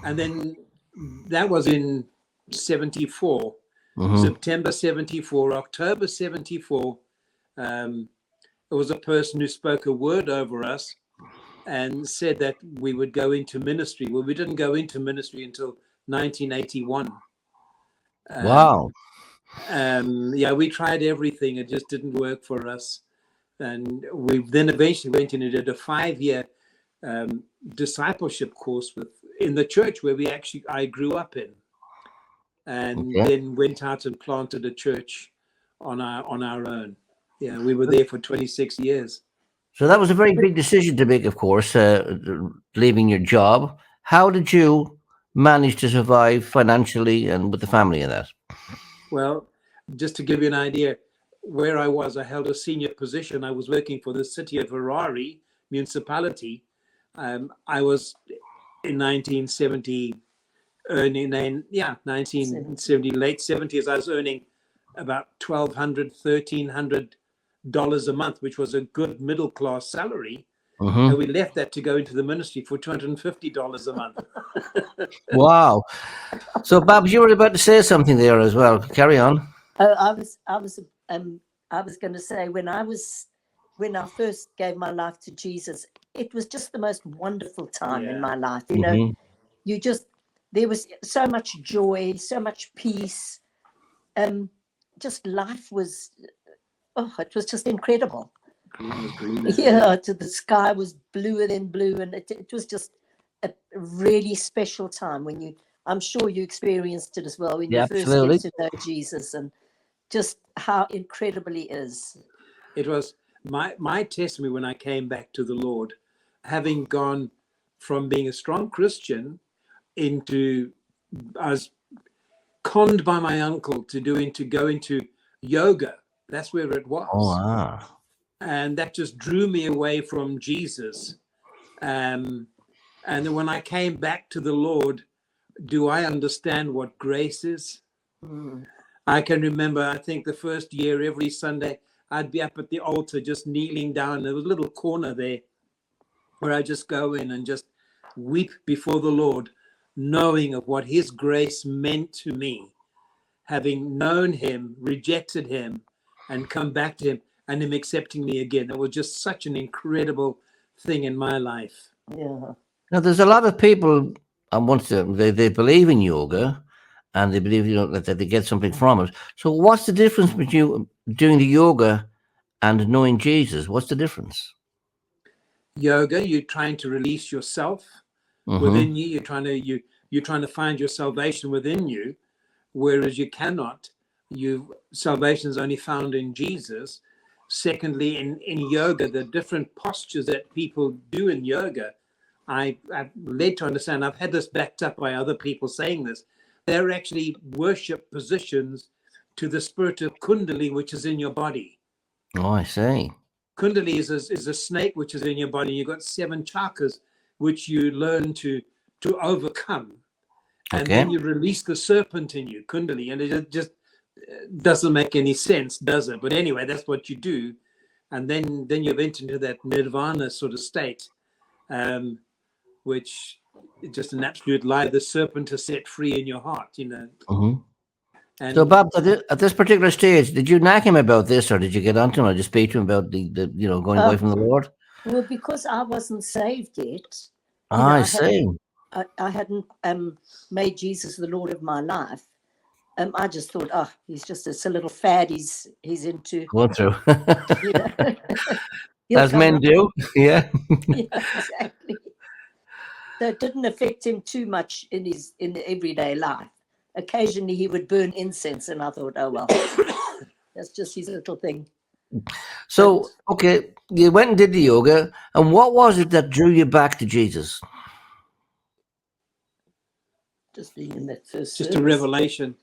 and then that was in 74, September 74, October 74. There was a person who spoke a word over us and said that we would go into ministry. Well, we didn't go into ministry until 1981. Wow. Yeah, we tried everything. It just didn't work for us. And we then eventually went in and did a 5-year discipleship course in the church where I grew up in, and then went out and planted a church on our own. Yeah, we were there for 26 years. So that was a very big decision to make, of course, leaving your job. How did you manage to survive financially and with the family in that? Well, just to give you an idea where I was, I held a senior position. I was working for the city of Harare municipality. I was in 1970, late 70s. I was earning about $1,200, $1,300 a month, which was a good middle class salary. And we left that to go into the ministry for $250 a month. Wow. So, Babs, you were about to say something there as well. Carry on. I was going to say when I first gave my life to Jesus, it was just the most wonderful time in my life. You know, there was so much joy, so much peace. Just life was, it was just incredible. Yeah, the sky was bluer than blue, and it was just a really special time when I'm sure you experienced it as well when you first get to know Jesus, and just how incredible he is. It was my testimony when I came back to the Lord, having gone from being a strong Christian I was conned by my uncle to go into yoga. That's where it was. Oh, wow. And that just drew me away from Jesus. And then when I came back to the Lord, do I understand what grace is? I can remember, I think the first year, every Sunday, I'd be up at the altar just kneeling down. There was a little corner there where I just go in and just weep before the Lord, knowing of what his grace meant to me, having known him, rejected him, and come back to him, and him accepting me again. It was just such an incredible thing in my life. Yeah. Now, there's a lot of people, and once they believe in yoga, and they believe that they get something from it. So, what's the difference between doing the yoga and knowing Jesus? What's the difference? Yoga, you're trying to release yourself within you. You're trying to find your salvation within you, whereas you cannot. Salvation is only found in Jesus. Secondly, in yoga, the different postures that people do in yoga, I've led to understand, I've had this backed up by other people saying this, they're actually worship positions to the spirit of Kundali, which is in your body. Oh, I see. Kundali is a snake which is in your body. You've got 7 chakras, which you learn to overcome. And then you release the serpent in you, Kundali, and it just doesn't make any sense, does it? But anyway, that's what you do. And then you enter into that nirvana sort of state, which is just an absolute lie. The serpent is set free in your heart, you know. And so, Bob, at this particular stage, did you nag him about this, or did you get onto him, or just speak to him about the going away from the Lord? Well, because I wasn't saved yet. I see. I hadn't made Jesus the Lord of my life. I just thought, it's a little fad he's into. Going through. You know? As men do, yeah. Yeah, exactly. So it didn't affect him too much in the everyday life. Occasionally he would burn incense, and I thought, oh well, that's just his little thing. So, you went and did the yoga, and what was it that drew you back to Jesus? Just being in that first just service. a revelation,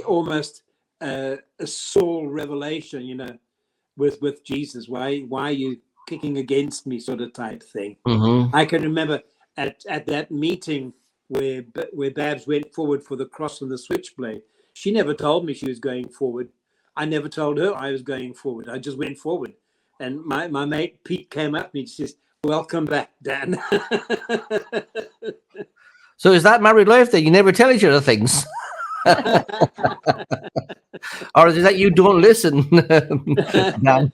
almost a soul revelation, you know, with Jesus. Why are you kicking against me, sort of type thing. I can remember at that meeting where Babs went forward for the cross and the switchblade. She never told me she was going forward. I never told her I was going forward. I just went forward. And my mate Pete came up to me and says, Welcome back, Dan. So is that married life that you never tell each other things? Or is it that you don't listen? Dan?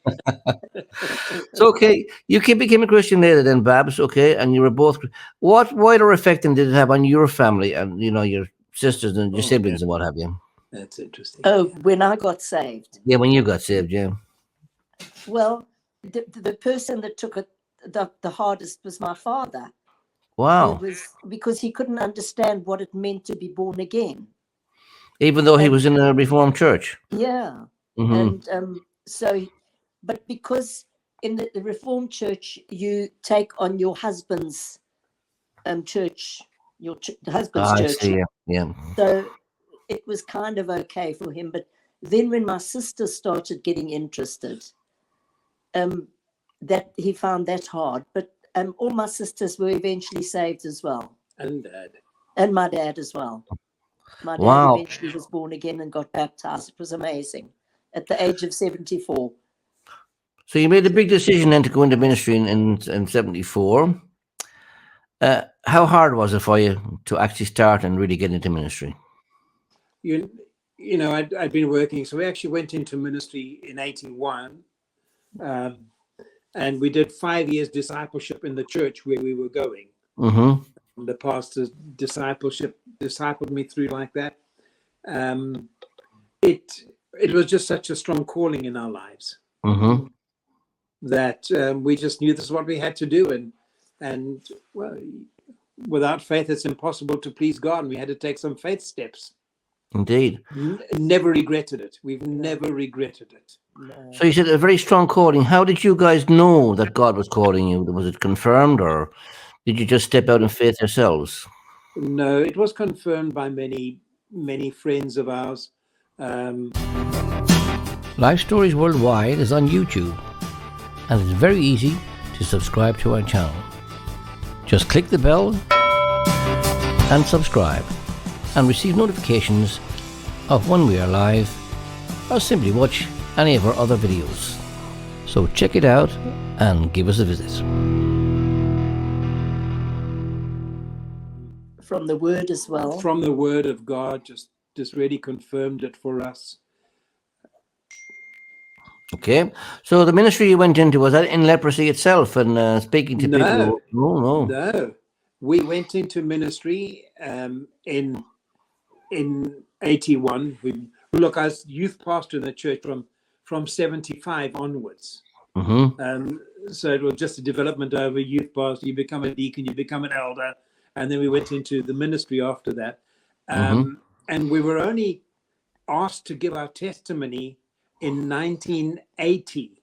So, okay, you became a Christian later then, Babs, okay, and you were both. What wider effect did it have on your family and, your sisters and your siblings and what have you? That's interesting. Oh, when I got saved. Yeah, when you got saved, yeah. Well, the person that took it the hardest was my father. Wow. Because he couldn't understand what it meant to be born again. Even though he was in a Reformed church. Yeah. Mm-hmm. And but because in the Reformed church, you take on your husband's church, your husband's church. I see, yeah. So it was kind of okay for him. But then when my sister started getting interested, that he found that hard. But all my sisters were eventually saved as well. And Dad. And my dad as well. My dad Wow. eventually was born again and got baptized. It was amazing. At the age of 74. So you made a big decision then to go into ministry in 74. How hard was it for you to actually start and really get into ministry? You know, I'd been working. So we actually went into ministry in 81. And we did 5 years discipleship in the church where we were going. Mm-hmm. The pastor's discipled me through like that. It was just such a strong calling in our lives. Mm-hmm. That we just knew this is what we had to do. And well, without faith, it's impossible to please God. And we had to take some faith steps. Indeed. Never regretted it. We've never regretted it. No. So you said a very strong calling. How did you guys know that God was calling you? Was it confirmed, or did you just step out in faith yourselves? No, it was confirmed by many, many friends of ours. Lifestories Worldwide is on YouTube, and it's very easy to subscribe to our channel. Just click the bell and subscribe, and receive notifications of when we are live, or simply watch any of our other videos. So check it out and give us a visit. From the word as well. From the word of God, just really confirmed it for us. Okay, so the ministry you went into, was that in leprosy itself and speaking to people? No. We went into ministry in 81. I was youth pastor in the church from 75 onwards. Mm-hmm. So it was just a development over youth pastor. You become a deacon, you become an elder, and then we went into the ministry after that. And we were only asked to give our testimony in 1980.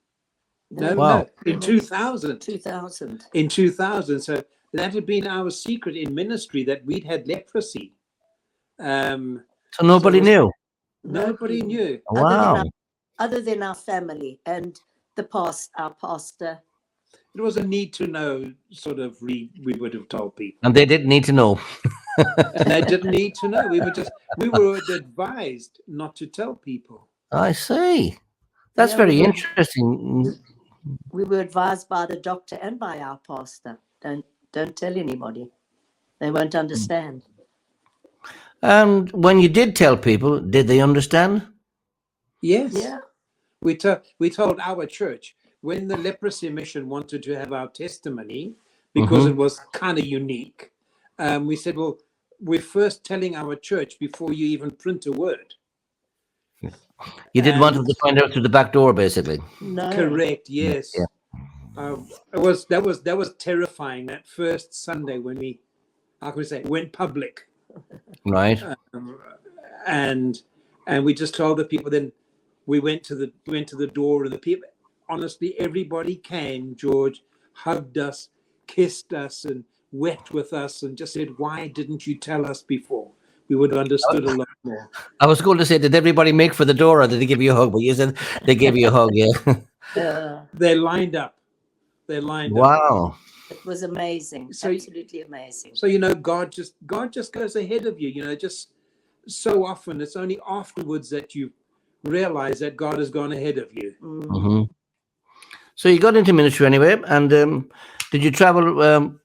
No, in 2000. 2000. In 2000. So that had been our secret in ministry, that we'd had leprosy. So nobody knew? Nobody knew. Wow. Other than our family and our pastor. It was a need to know, sort of, we would have told people. And they didn't need to know. And they didn't need to know. We were advised not to tell people. I see. That's very interesting. We were advised by the doctor and by our pastor. Don't tell anybody. They won't understand. And when you did tell people, did they understand? Yes. Yeah. We told our church, when the leprosy mission wanted to have our testimony, because it was kind of unique, we said, well, we're first telling our church before you even print a word. You didn't want them to find out through the back door, basically. No. Correct. Yes. Yeah. That was terrifying. That first Sunday when we, went public. Right. And we just told the people. Then we went to the door, and the people. Honestly, everybody came. George hugged us, kissed us, and wept with us, and just said, "Why didn't you tell us before? We would have understood a lot more." I was going to say, did everybody make for the door, or did they give you a hug? But you said they gave you a hug, yeah. They lined up. Wow. It was amazing. Absolutely amazing. So, God just goes ahead of you. Just so often it's only afterwards that you realize that God has gone ahead of you. Mm-hmm. So you got into ministry anyway, and Did you travel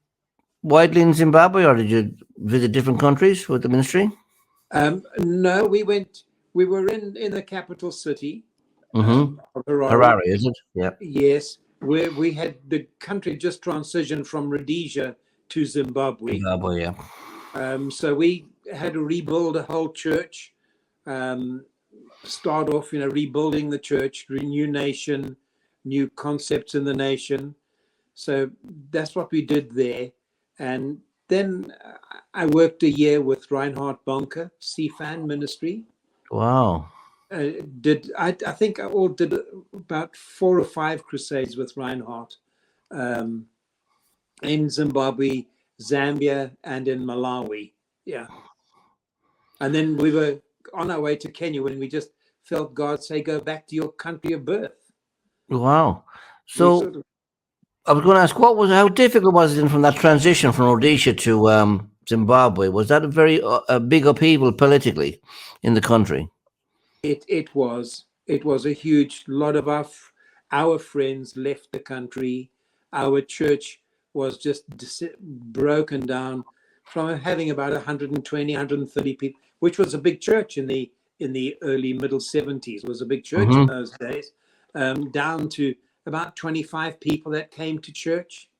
widely in Zimbabwe, or did you visit different countries with the ministry? No, we were in the capital city Mm-hmm. of Harare. Harare, is it? Yeah. Yes, where we had the country just transitioned from Rhodesia to Zimbabwe. Zimbabwe, yeah. So we had to rebuild a whole church, start off, rebuilding the church, new nation, new concepts in the nation. So that's what we did there. And then I worked a year with Reinhard Bonke, CFAN ministry. Wow. I think I all did about 4 or 5 crusades with Reinhard in Zimbabwe, Zambia, and in Malawi. Yeah. And then we were on our way to Kenya when we just felt God say, go back to your country of birth. Wow. So I was going to ask, how difficult was it from that transition from Rhodesia to Zimbabwe? Was that a big upheaval politically in the country? It was a huge lot of our friends left the country. Our church was just broken down from having about 120, 130 people, which was a big church in the early middle 70s. Was a big church in those days, down to about 25 people that came to church.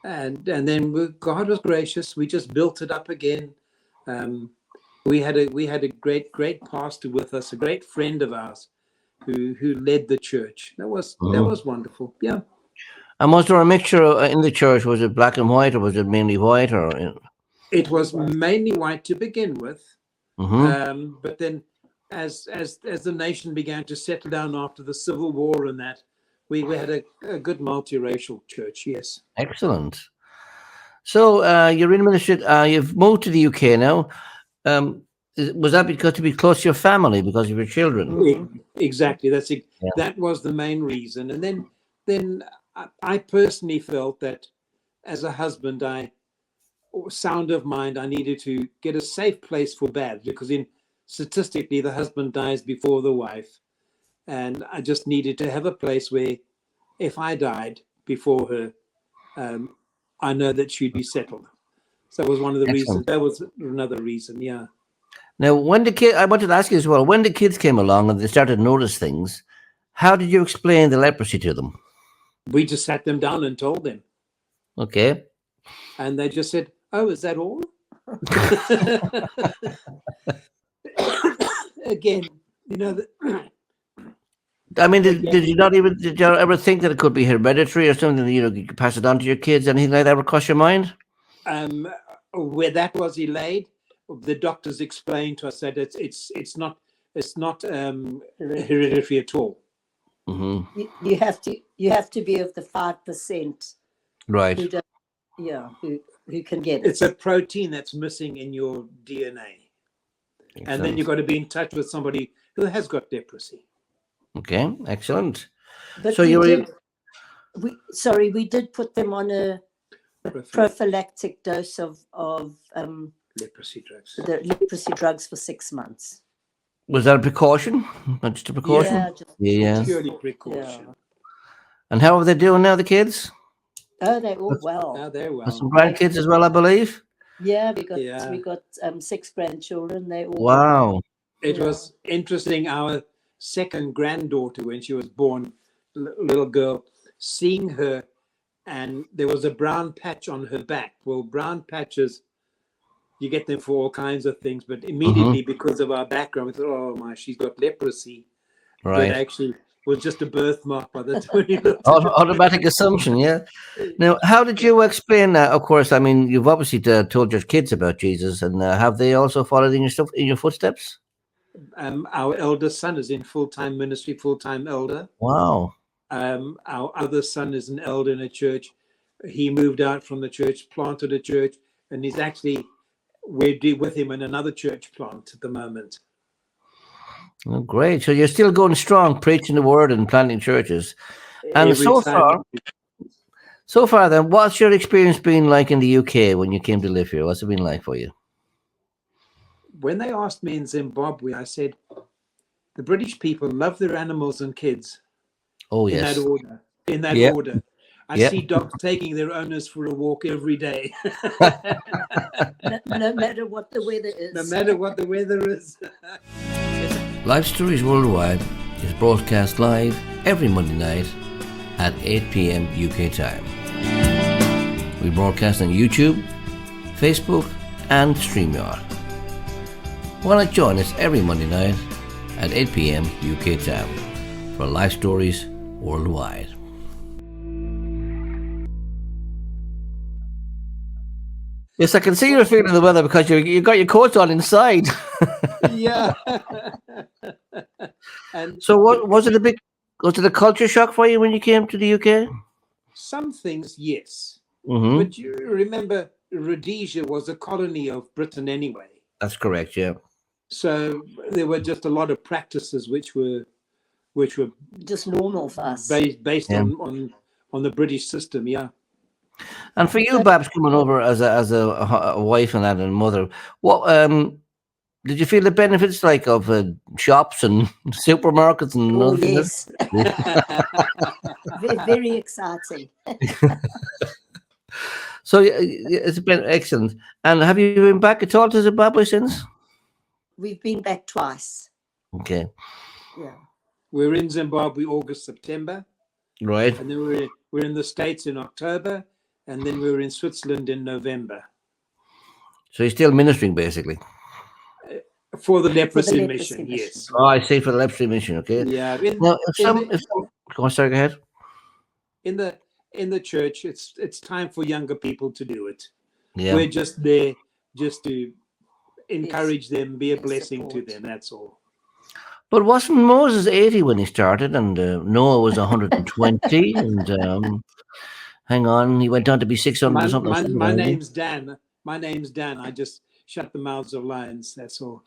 And then God was gracious. We just built it up again. We had a great pastor with us, a great friend of ours, who led the church. That was wonderful. Yeah. And was there a mixture in the church? Was it black and white, or was it mainly white? Or it was mainly white to begin with, but then as the nation began to settle down after the Civil War and that, we had a good multiracial church. Yes. Excellent. So you're in ministry. You've moved to the UK now. Was that because to be close to your family because of your children? Exactly. That was the main reason. And then I personally felt that as a husband, sound of mind, I needed to get a safe place for Babs, because statistically the husband dies before the wife, and I just needed to have a place where if I died before her, I know that she'd be settled. So that was one of the reasons. That was another reason. Yeah. Now, I wanted to ask you as well, when the kids came along and they started to notice things, how did you explain the leprosy to them? We just sat them down and told them. Okay. And they just said, "Oh, is that all?" Again, I mean, did you ever think that it could be hereditary or something that you could pass it on to your kids? Anything like that ever cross your mind? Where that was laid, the doctors explained to us that it's not hereditary at all. Mm-hmm. You have to be of the 5%, right? Who can get it. It's a protein that's missing in your DNA, and then you've got to be in touch with somebody who has got leprosy. Okay, excellent. But so we did put them on a prophylactic dose of leprosy drugs. The leprosy drugs for 6 months. Was that a precaution? Not just a precaution? Yeah, purely precaution. Yeah. And how are they doing now, the kids? Oh, they're all well. Oh, they're well. Some grandkids as well, I believe. Yeah, we got 6 grandchildren. They all wow. It was interesting. Our second granddaughter, when she was born, little girl, seeing her, and there was a brown patch on her back. Well, brown patches, you get them for all kinds of things, but immediately because of our background, we thought, "Oh my, she's got leprosy." Right. But actually, was just a birthmark by the time you looked automatic assumption, yeah. Now, how did you explain that? Of course, I mean, you've obviously told your kids about Jesus, and have they also followed in your footsteps? Our eldest son is in full-time ministry, full-time elder. Wow. Our other son is an elder in a church. He moved out from the church, planted a church, and we're with him in another church plant at the moment. Oh, great. So you're still going strong, preaching the word and planting churches. And so far then, what's your experience been like in the UK when you came to live here? What's it been like for you? When they asked me in Zimbabwe, I said, the British people love their animals and kids. Oh, yes. In that order. I Yeah. see dogs taking their owners for a walk every day. No matter what the weather is. No matter what the weather is. Life Stories Worldwide is broadcast live every Monday night at 8 p.m. UK time. We broadcast on YouTube, Facebook, and StreamYard. Why not join us every Monday night at 8 p.m. UK time for Life Stories Worldwide. Yes, I can see you're feeling the weather because you got your coat on inside. Yeah. And so, what was it a culture shock for you when you came to the UK? some things, yes. Mm-hmm. But you remember, Rhodesia was a colony of Britain anyway. That's correct, yeah. So there were just a lot of practices which were just normal for us. based on the British system, yeah. And for you, Babs, coming over as a wife and that and mother, what did you feel the benefits like of shops and supermarkets and Oh, other things? Yes. Very exciting. So it's been excellent. And have you been back at all to Zimbabwe since? We've been back twice. Okay. Yeah. We're in Zimbabwe August, September. Right. And then we're in the States in October, and then we were in Switzerland in November. So you're still ministering, basically? For the leprosy mission, yes. Oh, I see, for the leprosy mission, okay. Yeah. Go on, sorry, go ahead. In the church, it's time for younger people to do it. Yeah. We're just there just to encourage them, be a blessing to them, that's all. But wasn't Moses 80 when he started, and Noah was 120, and hang on, he went on to be 600 or something. My name's Dan. My name's Dan. I just shut the mouths of lions, that's all.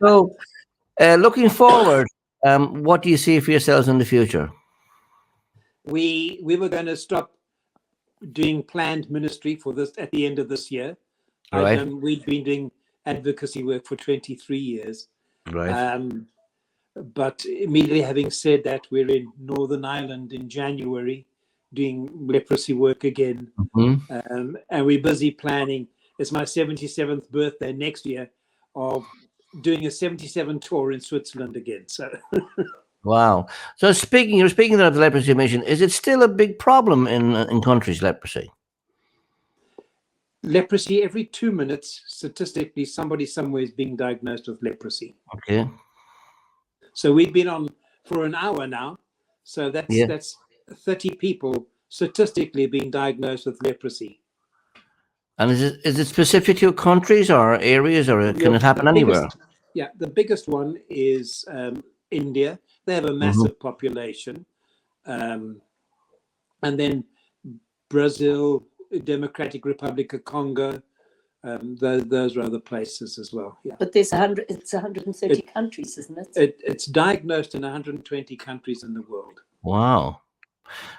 So, looking forward, what do you see for yourselves in the future? We were going to stop doing planned ministry for this at the end of this year. Right. We've been doing advocacy work for 23 years. Right. But immediately having said that, we're in Northern Ireland in January doing leprosy work again. Mm-hmm. And we're busy planning. It's my 77th birthday next year of doing a 77 tour in Switzerland again. So wow. So you're speaking of the leprosy mission, is it still a big problem in countries, leprosy? Leprosy, every 2 minutes, statistically, somebody somewhere is being diagnosed with leprosy. Okay. So we've been on for an hour now. So that's 30 people statistically being diagnosed with leprosy. And is it specific to countries or areas, or can it happen anywhere? The biggest one is India. They have a massive population. And then Brazil, Democratic Republic of Congo, those are other places as well. Yeah. But it's 130 countries, isn't it? It's diagnosed in 120 countries in the world. Wow.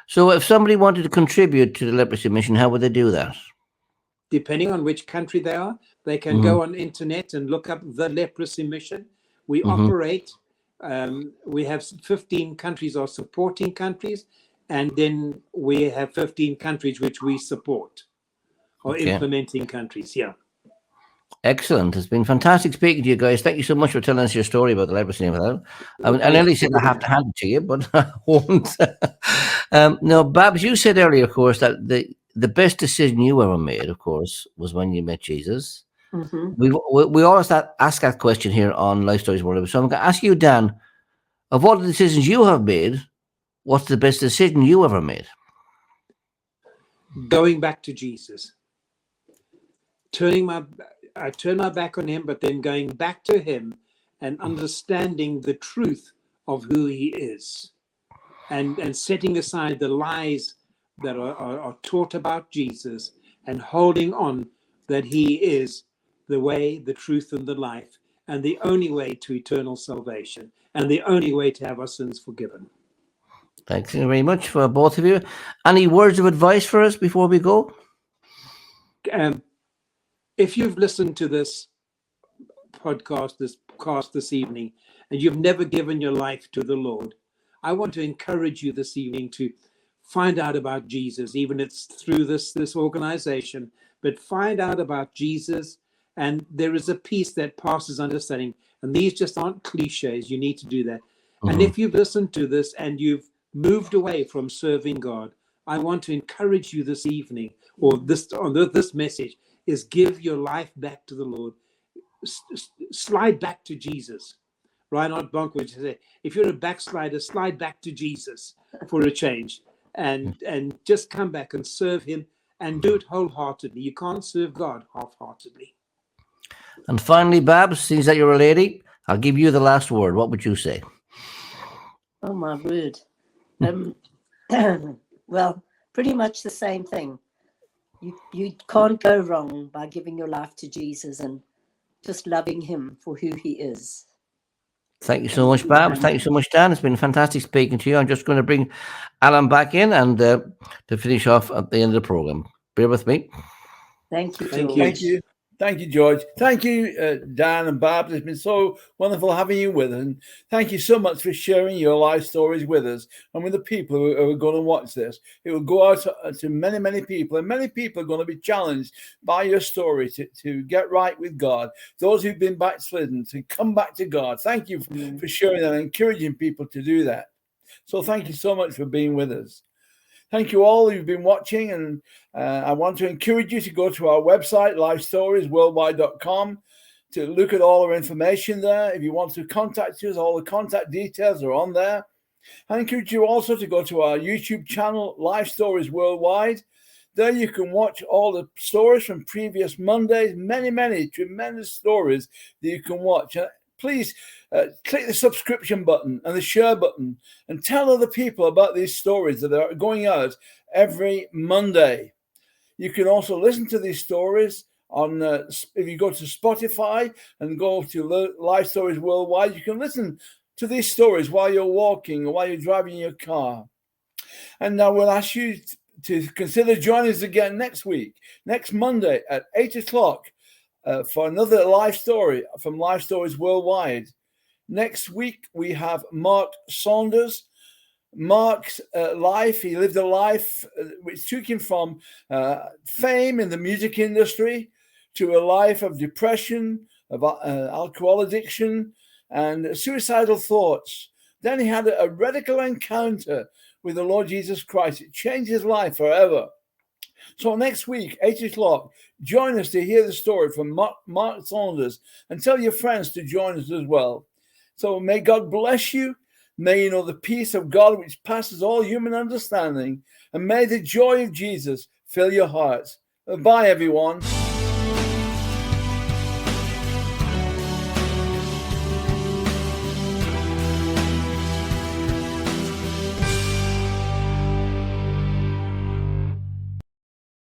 So if somebody wanted to contribute to the leprosy mission, how would they do that? Depending on which country they are, they can go on internet and look up the leprosy mission. We operate, we have 15 countries are supporting countries, and then we have 15 countries which we support, or implementing countries. Yeah. Excellent. It's been fantastic speaking to you guys. Thank you so much for telling us your story about the leprosy and that. I nearly said I have to hand it to you, but I won't. Now, Babs, you said earlier, of course, that the best decision you ever made, of course, was when you met Jesus. Mm-hmm. We always ask that question here on Life Stories World. So I'm going to ask you, Dan, of all the decisions you have made, what's the best decision you ever made? Going back to Jesus. I turned my back on him, but then going back to him and understanding the truth of who he is, and setting aside the lies that are taught about Jesus, and holding on that he is the way, the truth, and the life, and the only way to eternal salvation, and the only way to have our sins forgiven. Thanks very much for both of you. Any words of advice for us before we go? If you've listened to this podcast this evening, and you've never given your life to the Lord, I want to encourage you this evening to find out about Jesus, even if it's through this organization, but find out about Jesus. And there is a peace that passes understanding. And these just aren't cliches. You need to do that. And if you've listened to this and you've moved away from serving God, I want to encourage you this evening, or this message is give your life back to the Lord. Slide back to Jesus. Reinhard Bonk would say, if you're a backslider, slide back to Jesus for a change, and just come back and serve him, and do it wholeheartedly. You can't serve God half-heartedly. And finally, Babs, seems that you're a lady, I'll give you the last word. What would you say? Oh, my word. Well, pretty much the same thing. You can't go wrong by giving your life to Jesus and just loving him for who he is. Thank you so much, Babs. Thank you so much, Dan. It's been fantastic speaking to you. I'm just going to bring Alan back in and to finish off at the end of the program. Bear with me. Thank you, Thank George. you. Thank you. Thank you, George. Thank you, Dan and Babs. It's been so wonderful having you with us. And thank you so much for sharing your life stories with us and with the people who are going to watch this. It will go out to many, many people. And many people are going to be challenged by your story to get right with God. Those who've been backslidden, to come back to God. Thank you for sharing that and encouraging people to do that. So thank you so much for being with us. Thank you all who've been watching, and I want to encourage you to go to our website, lifestoriesworldwide.com, to look at all our information there. If you want to contact us, all the contact details are on there. I encourage you also to go to our YouTube channel, Life Stories Worldwide. There you can watch all the stories from previous Mondays, many, many tremendous stories that you can watch. Please click the subscription button and the share button and tell other people about these stories that are going out every Monday. You can also listen to these stories on, if you go to Spotify and go to Life Stories Worldwide, you can listen to these stories while you're walking or while you're driving your car. And now we'll ask you to consider joining us again next week, next Monday at 8 o'clock. For another life story from Life Stories Worldwide. Next week, we have Mark Saunders. Mark's life, he lived a life which took him from fame in the music industry to a life of depression, of alcohol addiction, and suicidal thoughts. Then he had a radical encounter with the Lord Jesus Christ. It changed his life forever. So next week, 8 o'clock, join us to hear the story from Mark Saunders, and tell your friends to join us as well. So may God bless you. May you know the peace of God which passes all human understanding. And may the joy of Jesus fill your hearts. Bye, everyone.